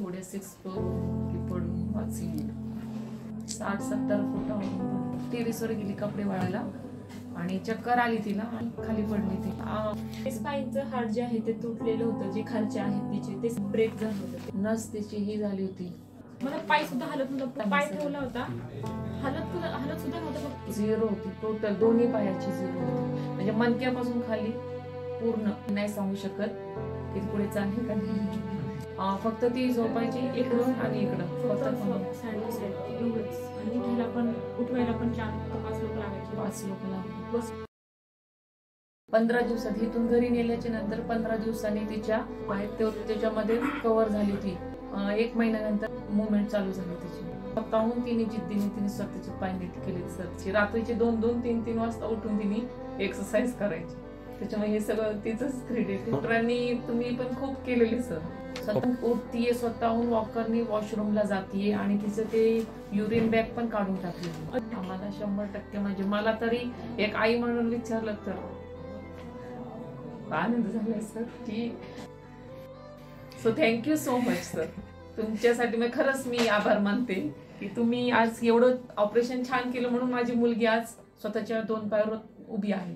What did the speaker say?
एवढ्या 6 फ्लोर की पडून वाचली. 60-70 फुटावरून टेरेसवर गेली कपडे वाळायला आणि चक्कर आली तिला आणि खाली पडली ती. स्पाईनचं हाड जे आहे ते तुटलेलं होतं, जे खालचे आहेत तिचे ते ब्रेक झालं होतं. नस तिची ही झाली होती. मला पाय सुद्धा हलत नव्हता. पाय ठेवला होता, हलत सुद्धा नव्हता. झिरो होती टोटल, दोन्ही पायाची झिरो होती. म्हणजे मणक्यापासून खाली पूर्ण नाही सांगू शकत की पुढे चालली का नाही. फक्त ती झोपायची इकडून आणि इकडं आणि घ्यायला पण उठवायला पण 4-5 लोक लागायचे. 5 लोक लागले. 15 दिवसात इथून घरी नेल्याच्या नंतर 15 दिवसांनी तिच्या पाय त्याच्यामध्ये कव्हर झाली होती. 1 महिन्यानंतर मुवमेंट चालू झाली तिची. स्वतःहून तिने जिद्दीने तिने स्वतःचे पाय नीट केले. स्वतःची रात्रीचे 2-3 वाजता उठून तिने एक्सरसाइज करायची. त्याच्यामुळे हे सगळं तिचंच क्रेडिट. डॉक्टरांनी तुम्ही पण खूप केलेले सर. स्वतः उठतीये, स्वतःहून वॉकरनी वॉशरूमला जातीये आणि तिचं ते युरिन बॅग पण काढून टाकली. आम्हाला 100% म्हणजे मला तरी एक आई म्हणून विचारलं तर आनंद झालाय सर की so thank you so much sir. तुमच्यासाठी मी खरंच मी आभार मानते की तुम्ही आज एवढं ऑपरेशन छान केलं म्हणून माझी मुलगी आज स्वतःच्या 2 पायावर उभी आहे.